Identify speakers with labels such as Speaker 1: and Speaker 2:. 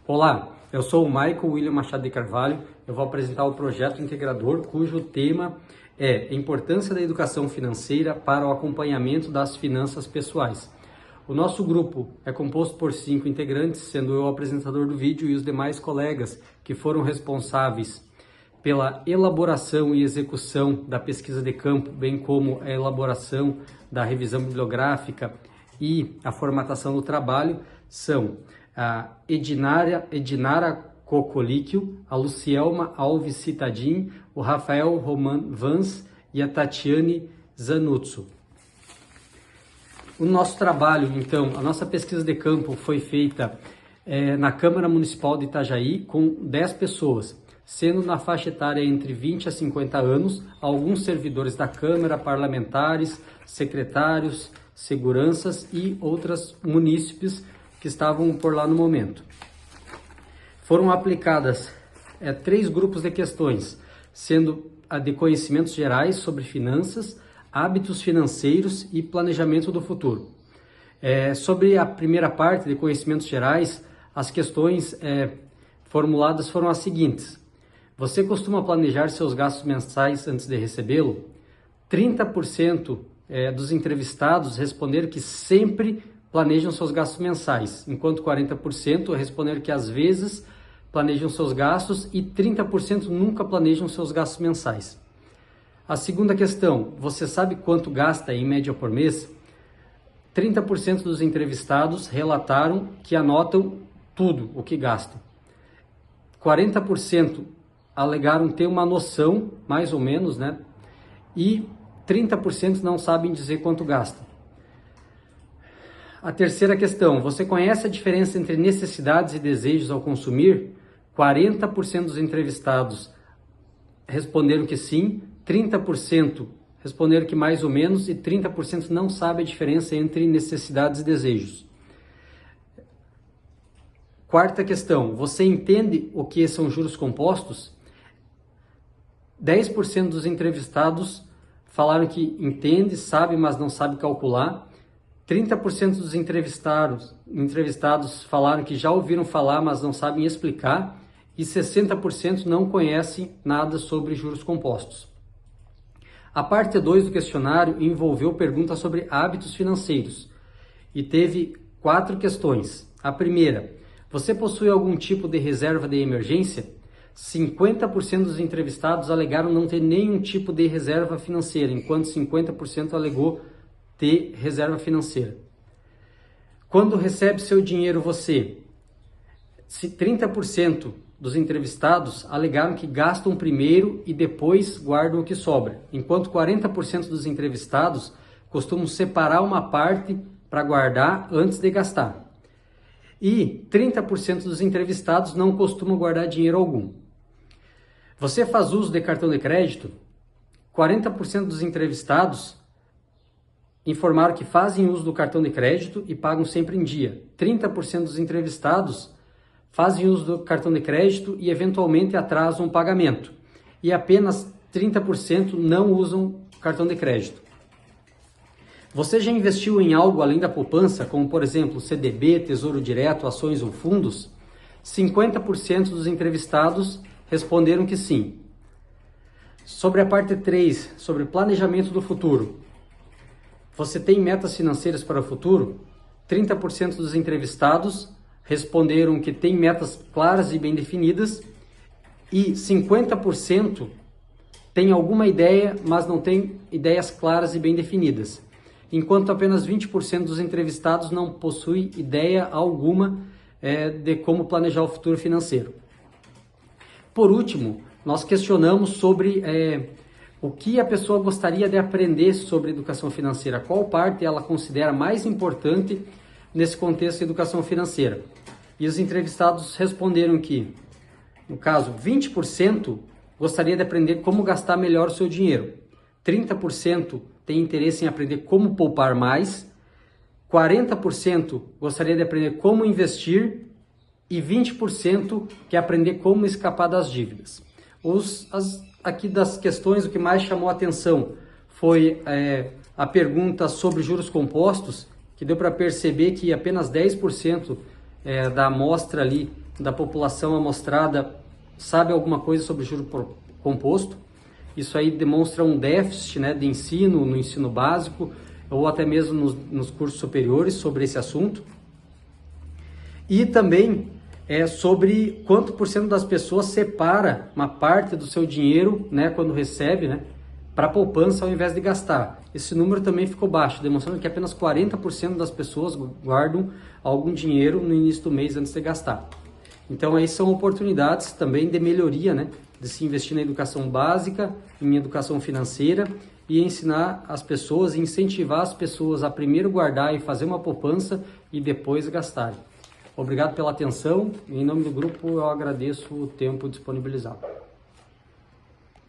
Speaker 1: Olá, eu sou o Michael William Machado de Carvalho. Eu vou apresentar o projeto integrador, cujo tema é a importância da educação financeira para o acompanhamento das finanças pessoais. O nosso grupo é composto por 5 integrantes, sendo eu o apresentador do vídeo e os demais colegas que foram responsáveis pela elaboração e execução da pesquisa de campo, bem como a elaboração da revisão bibliográfica e a formatação do trabalho, são a Edinara Cocolíquio, a Lucielma Alves Citadin, o Rafael Roman Vans e a Tatiane Zanuzzo. O nosso trabalho, então, a nossa pesquisa de campo foi feita na Câmara Municipal de Itajaí com 10 pessoas, sendo na faixa etária entre 20 a 50 anos, alguns servidores da Câmara, parlamentares, secretários, seguranças e outras munícipes que estavam por lá no momento. Foram aplicadas 3 grupos de questões, sendo a de conhecimentos gerais sobre finanças, hábitos financeiros e planejamento do futuro. Sobre a primeira parte de conhecimentos gerais, as questões formuladas foram as seguintes. Você costuma planejar seus gastos mensais antes de recebê-lo? 30% dos entrevistados responderam que sempre planejam seus gastos mensais, enquanto 40% responderam que às vezes planejam seus gastos e 30% nunca planejam seus gastos mensais. A segunda questão, você sabe quanto gasta em média por mês? 30% dos entrevistados relataram que anotam tudo o que gastam. 40% alegaram ter uma noção, mais ou menos, né? E 30% não sabem dizer quanto gastam. A terceira questão, você conhece a diferença entre necessidades e desejos ao consumir? 40% dos entrevistados responderam que sim, 30% responderam que mais ou menos e 30% não sabe a diferença entre necessidades e desejos. Quarta questão, você entende o que são juros compostos? 10% dos entrevistados falaram que entende, sabe, mas não sabe calcular. 30% dos entrevistados falaram que já ouviram falar, mas não sabem explicar. E 60% não conhecem nada sobre juros compostos. A parte 2 do questionário envolveu perguntas sobre hábitos financeiros e teve 4 questões. A primeira, você possui algum tipo de reserva de emergência? 50% dos entrevistados alegaram não ter nenhum tipo de reserva financeira, enquanto 50% alegou ter reserva financeira. Quando recebe seu dinheiro você? 30% dos entrevistados alegaram que gastam primeiro e depois guardam o que sobra, enquanto 40% dos entrevistados costumam separar uma parte para guardar antes de gastar. E 30% dos entrevistados não costumam guardar dinheiro algum. Você faz uso de cartão de crédito? 40% dos entrevistados informaram que fazem uso do cartão de crédito e pagam sempre em dia. 30% dos entrevistados fazem uso do cartão de crédito e eventualmente atrasam o pagamento. E apenas 30% não usam cartão de crédito. Você já investiu em algo além da poupança, como por exemplo CDB, Tesouro Direto, ações ou fundos? 50% dos entrevistados responderam que sim. Sobre a parte 3, sobre planejamento do futuro. Você tem metas financeiras para o futuro? 30% dos entrevistados responderam que tem metas claras e bem definidas e 50% tem alguma ideia, mas não tem ideias claras e bem definidas, enquanto apenas 20% dos entrevistados não possuem ideia alguma de como planejar o futuro financeiro. Por último, nós questionamos sobre o que a pessoa gostaria de aprender sobre educação financeira, qual parte ela considera mais importante nesse contexto de educação financeira. E os entrevistados responderam que, no caso, 20% gostaria de aprender como gastar melhor o seu dinheiro, 30% tem interesse em aprender como poupar mais, 40% gostaria de aprender como investir e 20% quer aprender como escapar das dívidas. Aqui das questões, o que mais chamou a atenção foi a pergunta sobre juros compostos, que deu para perceber que apenas 10% da amostra ali da população amostrada sabe alguma coisa sobre juro composto. Isso aí demonstra um déficit, né, de ensino, no ensino básico, ou até mesmo nos cursos superiores sobre esse assunto. E também sobre quanto por cento das pessoas separa uma parte do seu dinheiro, né, quando recebe, né, para poupança ao invés de gastar. Esse número também ficou baixo, demonstrando que apenas 40% das pessoas guardam algum dinheiro no início do mês antes de gastar. Então aí são oportunidades também de melhoria, né, de se investir na educação básica, em educação financeira e ensinar as pessoas, incentivar as pessoas a primeiro guardar e fazer uma poupança e depois gastarem. Obrigado pela atenção. Em nome do grupo, eu agradeço o tempo disponibilizado.